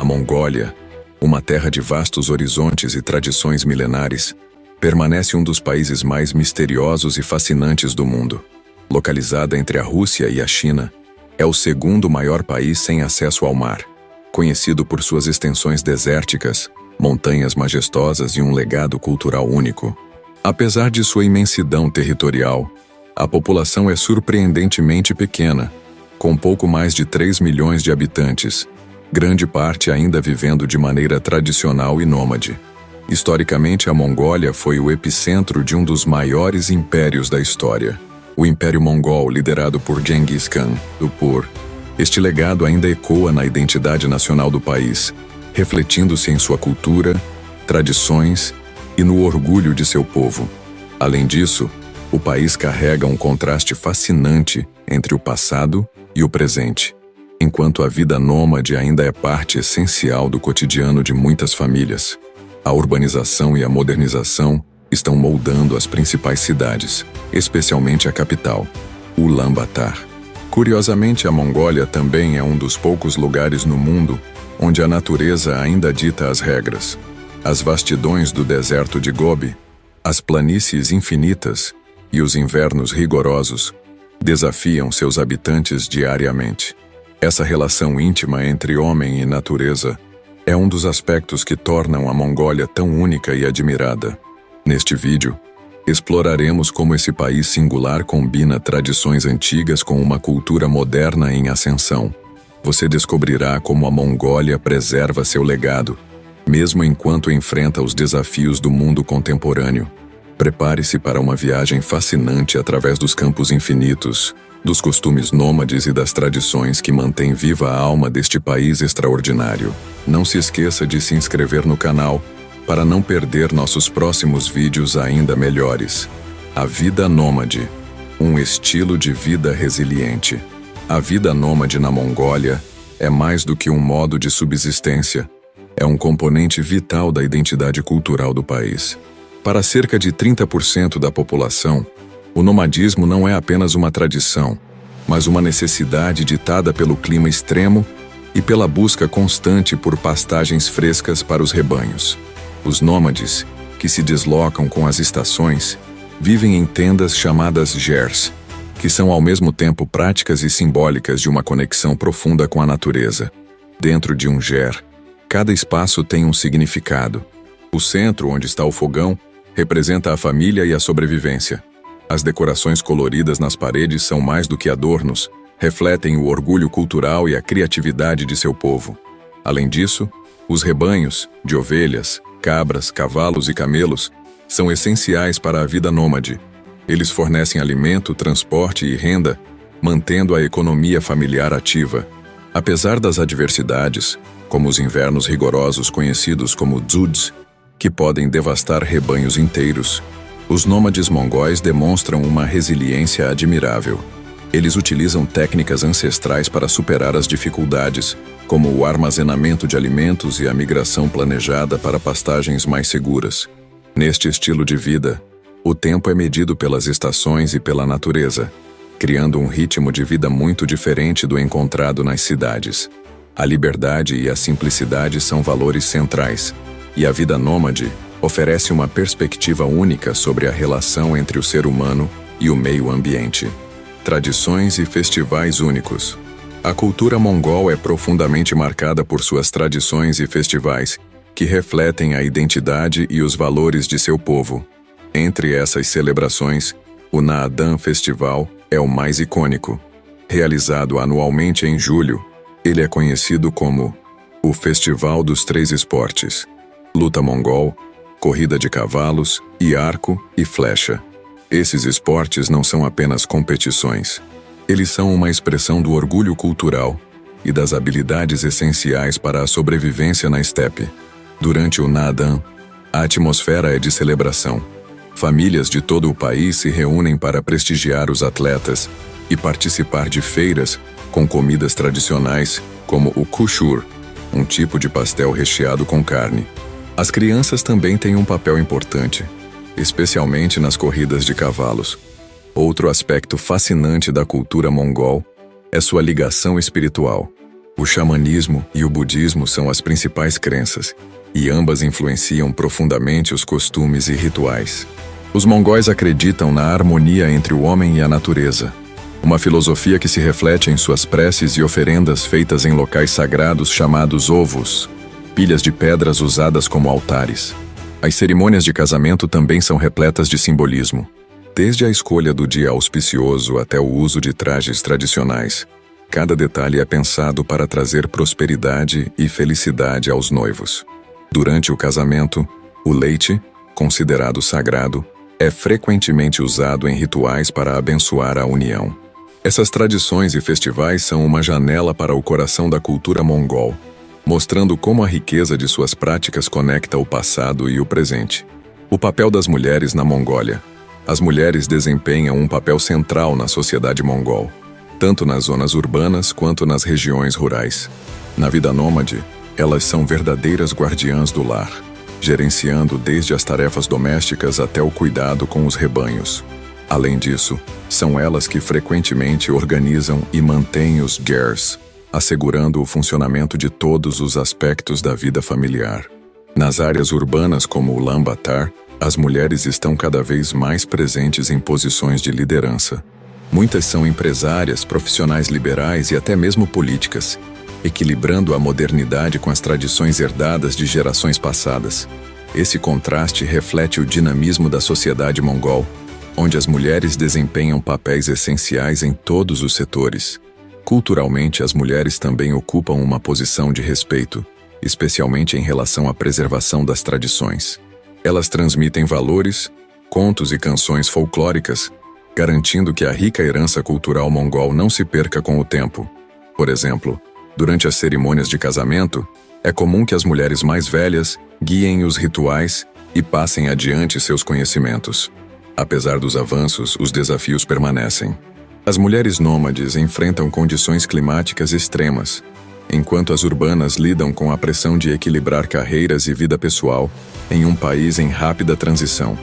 A Mongólia, uma terra de vastos horizontes e tradições milenares, permanece um dos países mais misteriosos e fascinantes do mundo. Localizada entre a Rússia e a China, é o segundo maior país sem acesso ao mar, conhecido por suas extensões desérticas, montanhas majestosas e um legado cultural único. Apesar de sua imensidão territorial, a população é surpreendentemente pequena, com pouco mais de 3 milhões de habitantes, grande parte ainda vivendo de maneira tradicional e nômade. Historicamente, a Mongólia foi o epicentro de um dos maiores impérios da história, o Império Mongol, liderado por Genghis Khan, do Pur. Este legado ainda ecoa na identidade nacional do país, refletindo-se em sua cultura, tradições e no orgulho de seu povo. Além disso, o país carrega um contraste fascinante entre o passado e o presente, enquanto a vida nômade ainda é parte essencial do cotidiano de muitas famílias. A urbanização e a modernização estão moldando as principais cidades, especialmente a capital, Ulaanbaatar. Curiosamente, a Mongólia também é um dos poucos lugares no mundo onde a natureza ainda dita as regras. As vastidões do deserto de Gobi, as planícies infinitas e os invernos rigorosos desafiam seus habitantes diariamente. Essa relação íntima entre homem e natureza é um dos aspectos que tornam a Mongólia tão única e admirada. Neste vídeo, exploraremos como esse país singular combina tradições antigas com uma cultura moderna em ascensão. Você descobrirá como a Mongólia preserva seu legado, mesmo enquanto enfrenta os desafios do mundo contemporâneo. Prepare-se para uma viagem fascinante através dos campos infinitos, dos costumes nômades e das tradições que mantêm viva a alma deste país extraordinário. Não se esqueça de se inscrever no canal para não perder nossos próximos vídeos ainda melhores. A vida nômade, um estilo de vida resiliente. A vida nômade na Mongólia é mais do que um modo de subsistência, é um componente vital da identidade cultural do país. Para cerca de 30% da população, o nomadismo não é apenas uma tradição, mas uma necessidade ditada pelo clima extremo e pela busca constante por pastagens frescas para os rebanhos. Os nômades, que se deslocam com as estações, vivem em tendas chamadas gers, que são ao mesmo tempo práticas e simbólicas de uma conexão profunda com a natureza. Dentro de um ger, cada espaço tem um significado. O centro, onde está o fogão, representa a família e a sobrevivência. As decorações coloridas nas paredes são mais do que adornos, refletem o orgulho cultural e a criatividade de seu povo. Além disso, os rebanhos, de ovelhas, cabras, cavalos e camelos, são essenciais para a vida nômade. Eles fornecem alimento, transporte e renda, mantendo a economia familiar ativa. Apesar das adversidades, como os invernos rigorosos conhecidos como dzuds, que podem devastar rebanhos inteiros, os nômades mongóis demonstram uma resiliência admirável. Eles utilizam técnicas ancestrais para superar as dificuldades, como o armazenamento de alimentos e a migração planejada para pastagens mais seguras. Neste estilo de vida, o tempo é medido pelas estações e pela natureza, criando um ritmo de vida muito diferente do encontrado nas cidades. A liberdade e a simplicidade são valores centrais, e a vida nômade oferece uma perspectiva única sobre a relação entre o ser humano e o meio ambiente. Tradições e festivais únicos. A cultura mongol é profundamente marcada por suas tradições e festivais, que refletem a identidade e os valores de seu povo. Entre essas celebrações, o Naadan Festival é o mais icônico. Realizado anualmente em julho, ele é conhecido como o Festival dos Três Esportes: luta mongol, corrida de cavalos e arco e flecha. Esses esportes não são apenas competições. Eles são uma expressão do orgulho cultural e das habilidades essenciais para a sobrevivência na estepe. Durante o Naadan, a atmosfera é de celebração. Famílias de todo o país se reúnem para prestigiar os atletas e participar de feiras com comidas tradicionais, como o kushur, um tipo de pastel recheado com carne. As crianças também têm um papel importante, especialmente nas corridas de cavalos. Outro aspecto fascinante da cultura mongol é sua ligação espiritual. O xamanismo e o budismo são as principais crenças, e ambas influenciam profundamente os costumes e rituais. Os mongóis acreditam na harmonia entre o homem e a natureza, uma filosofia que se reflete em suas preces e oferendas feitas em locais sagrados chamados ovos, pilhas de pedras usadas como altares. As cerimônias de casamento também são repletas de simbolismo, desde a escolha do dia auspicioso até o uso de trajes tradicionais. Cada detalhe é pensado para trazer prosperidade e felicidade aos noivos. Durante o casamento, o leite, considerado sagrado, é frequentemente usado em rituais para abençoar a união. Essas tradições e festivais são uma janela para o coração da cultura mongol, mostrando como a riqueza de suas práticas conecta o passado e o presente. O papel das mulheres na Mongólia. As mulheres desempenham um papel central na sociedade mongol, tanto nas zonas urbanas quanto nas regiões rurais. Na vida nômade, elas são verdadeiras guardiãs do lar, gerenciando desde as tarefas domésticas até o cuidado com os rebanhos. Além disso, são elas que frequentemente organizam e mantêm os gers, assegurando o funcionamento de todos os aspectos da vida familiar. Nas áreas urbanas como o Ulaanbaatar, as mulheres estão cada vez mais presentes em posições de liderança. Muitas são empresárias, profissionais liberais e até mesmo políticas, equilibrando a modernidade com as tradições herdadas de gerações passadas. Esse contraste reflete o dinamismo da sociedade mongol, onde as mulheres desempenham papéis essenciais em todos os setores. Culturalmente, as mulheres também ocupam uma posição de respeito, especialmente em relação à preservação das tradições. Elas transmitem valores, contos e canções folclóricas, garantindo que a rica herança cultural mongol não se perca com o tempo. Por exemplo, durante as cerimônias de casamento, é comum que as mulheres mais velhas guiem os rituais e passem adiante seus conhecimentos. Apesar dos avanços, os desafios permanecem. As mulheres nômades enfrentam condições climáticas extremas, enquanto as urbanas lidam com a pressão de equilibrar carreiras e vida pessoal em um país em rápida transição.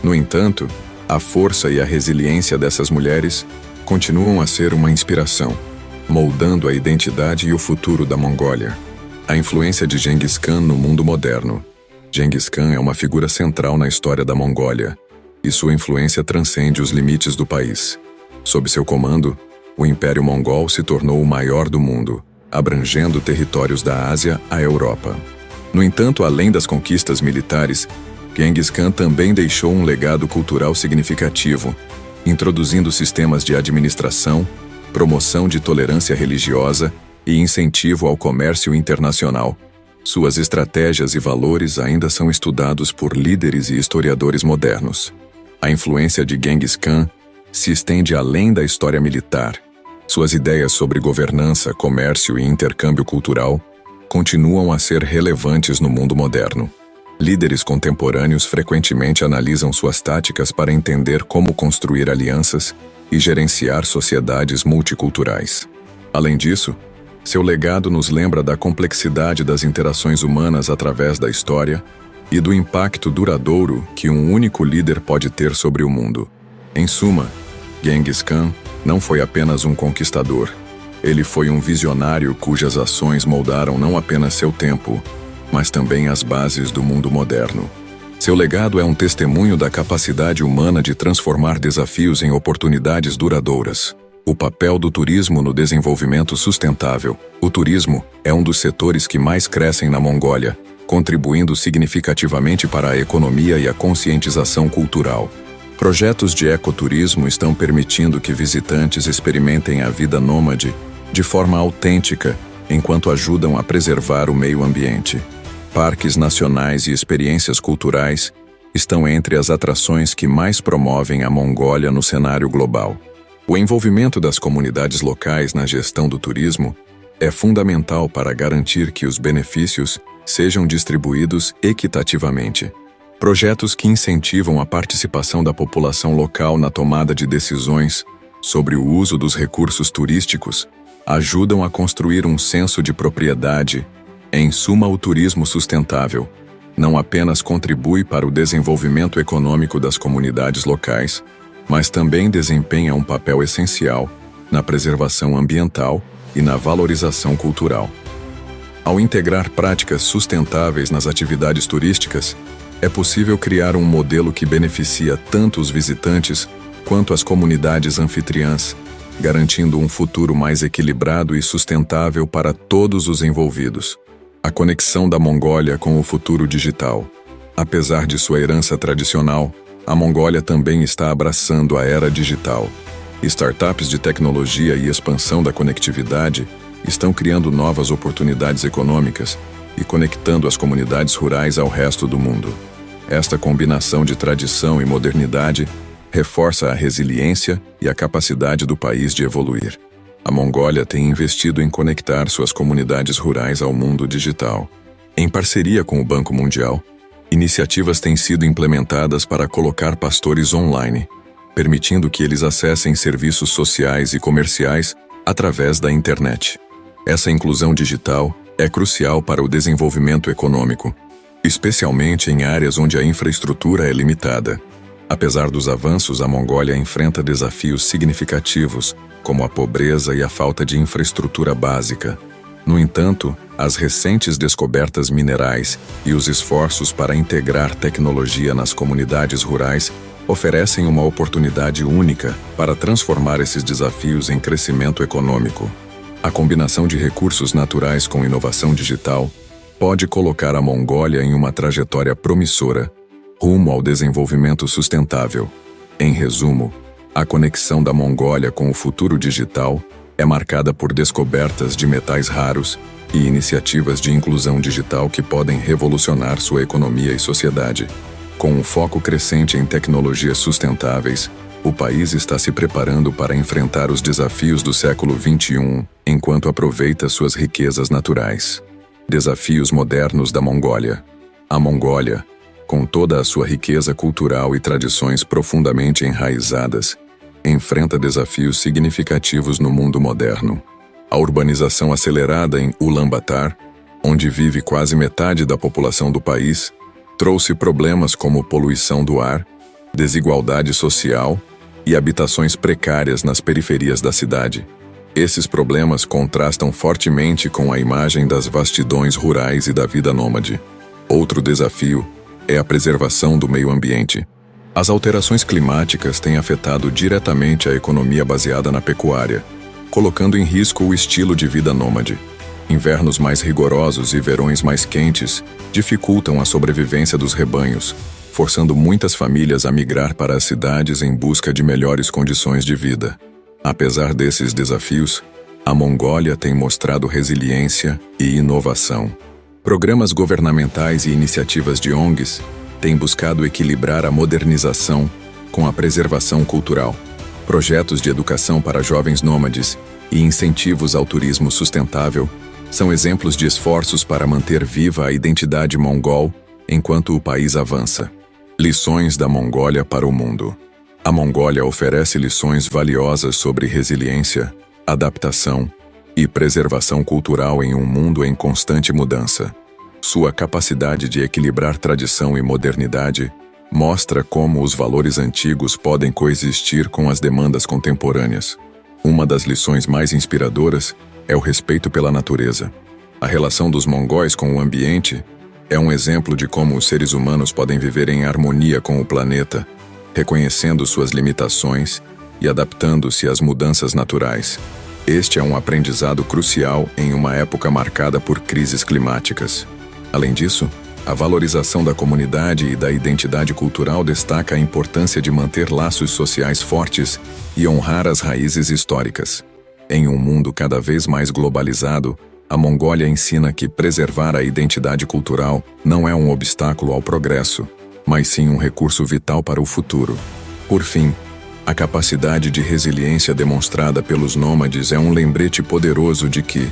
No entanto, a força e a resiliência dessas mulheres continuam a ser uma inspiração, moldando a identidade e o futuro da Mongólia. A influência de Genghis Khan no mundo moderno. Genghis Khan é uma figura central na história da Mongólia, e sua influência transcende os limites do país. Sob seu comando, o Império Mongol se tornou o maior do mundo, abrangendo territórios da Ásia à Europa. No entanto, além das conquistas militares, Genghis Khan também deixou um legado cultural significativo, introduzindo sistemas de administração, promoção de tolerância religiosa e incentivo ao comércio internacional. Suas estratégias e valores ainda são estudados por líderes e historiadores modernos. A influência de Genghis Khan se estende além da história militar. Suas ideias sobre governança, comércio e intercâmbio cultural continuam a ser relevantes no mundo moderno. Líderes contemporâneos frequentemente analisam suas táticas para entender como construir alianças e gerenciar sociedades multiculturais. Além disso, seu legado nos lembra da complexidade das interações humanas através da história e do impacto duradouro que um único líder pode ter sobre o mundo. Em suma, Genghis Khan não foi apenas um conquistador. Ele foi um visionário cujas ações moldaram não apenas seu tempo, mas também as bases do mundo moderno. Seu legado é um testemunho da capacidade humana de transformar desafios em oportunidades duradouras. O papel do turismo no desenvolvimento sustentável. O turismo é um dos setores que mais crescem na Mongólia, contribuindo significativamente para a economia e a conscientização cultural. Projetos de ecoturismo estão permitindo que visitantes experimentem a vida nômade de forma autêntica, enquanto ajudam a preservar o meio ambiente. Parques nacionais e experiências culturais estão entre as atrações que mais promovem a Mongólia no cenário global. O envolvimento das comunidades locais na gestão do turismo é fundamental para garantir que os benefícios sejam distribuídos equitativamente. Projetos que incentivam a participação da população local na tomada de decisões sobre o uso dos recursos turísticos ajudam a construir um senso de propriedade. Em suma, o turismo sustentável não apenas contribui para o desenvolvimento econômico das comunidades locais, mas também desempenha um papel essencial na preservação ambiental e na valorização cultural. Ao integrar práticas sustentáveis nas atividades turísticas, é possível criar um modelo que beneficia tanto os visitantes quanto as comunidades anfitriãs, garantindo um futuro mais equilibrado e sustentável para todos os envolvidos. A conexão da Mongólia com o futuro digital. Apesar de sua herança tradicional, a Mongólia também está abraçando a era digital. Startups de tecnologia e expansão da conectividade estão criando novas oportunidades econômicas e conectando as comunidades rurais ao resto do mundo. Esta combinação de tradição e modernidade reforça a resiliência e a capacidade do país de evoluir. A Mongólia tem investido em conectar suas comunidades rurais ao mundo digital. Em parceria com o Banco Mundial, iniciativas têm sido implementadas para colocar pastores online, permitindo que eles acessem serviços sociais e comerciais através da internet. Essa inclusão digital é crucial para o desenvolvimento econômico, especialmente em áreas onde a infraestrutura é limitada. Apesar dos avanços, a Mongólia enfrenta desafios significativos, como a pobreza e a falta de infraestrutura básica. No entanto, as recentes descobertas minerais e os esforços para integrar tecnologia nas comunidades rurais oferecem uma oportunidade única para transformar esses desafios em crescimento econômico. A combinação de recursos naturais com inovação digital pode colocar a Mongólia em uma trajetória promissora, rumo ao desenvolvimento sustentável. Em resumo, a conexão da Mongólia com o futuro digital é marcada por descobertas de metais raros e iniciativas de inclusão digital que podem revolucionar sua economia e sociedade. Com um foco crescente em tecnologias sustentáveis, o país está se preparando para enfrentar os desafios do século XXI enquanto aproveita suas riquezas naturais. Desafios modernos da Mongólia. A Mongólia, com toda a sua riqueza cultural e tradições profundamente enraizadas, enfrenta desafios significativos no mundo moderno. A urbanização acelerada em Ulaanbaatar, onde vive quase metade da população do país, trouxe problemas como poluição do ar, desigualdade social e habitações precárias nas periferias da cidade. Esses problemas contrastam fortemente com a imagem das vastidões rurais e da vida nômade. Outro desafio é a preservação do meio ambiente. As alterações climáticas têm afetado diretamente a economia baseada na pecuária, colocando em risco o estilo de vida nômade. Invernos mais rigorosos e verões mais quentes dificultam a sobrevivência dos rebanhos, forçando muitas famílias a migrar para as cidades em busca de melhores condições de vida. Apesar desses desafios, a Mongólia tem mostrado resiliência e inovação. Programas governamentais e iniciativas de ONGs têm buscado equilibrar a modernização com a preservação cultural. Projetos de educação para jovens nômades e incentivos ao turismo sustentável são exemplos de esforços para manter viva a identidade mongol enquanto o país avança. Lições da Mongólia para o mundo. A Mongólia oferece lições valiosas sobre resiliência, adaptação e preservação cultural em um mundo em constante mudança. Sua capacidade de equilibrar tradição e modernidade mostra como os valores antigos podem coexistir com as demandas contemporâneas. Uma das lições mais inspiradoras é o respeito pela natureza. A relação dos mongóis com o ambiente é um exemplo de como os seres humanos podem viver em harmonia com o planeta, reconhecendo suas limitações e adaptando-se às mudanças naturais. Este é um aprendizado crucial em uma época marcada por crises climáticas. Além disso, a valorização da comunidade e da identidade cultural destaca a importância de manter laços sociais fortes e honrar as raízes históricas. Em um mundo cada vez mais globalizado, a Mongólia ensina que preservar a identidade cultural não é um obstáculo ao progresso, mas sim um recurso vital para o futuro. Por fim, a capacidade de resiliência demonstrada pelos nômades é um lembrete poderoso de que,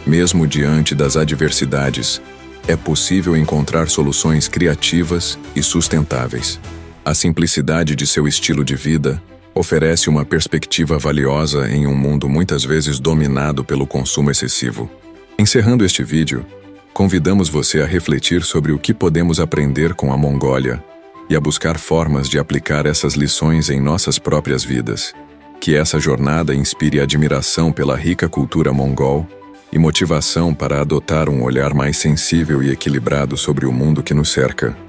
mesmo diante das adversidades, é possível encontrar soluções criativas e sustentáveis. A simplicidade de seu estilo de vida oferece uma perspectiva valiosa em um mundo muitas vezes dominado pelo consumo excessivo. Encerrando este vídeo, convidamos você a refletir sobre o que podemos aprender com a Mongólia e a buscar formas de aplicar essas lições em nossas próprias vidas. Que essa jornada inspire admiração pela rica cultura mongol e motivação para adotar um olhar mais sensível e equilibrado sobre o mundo que nos cerca.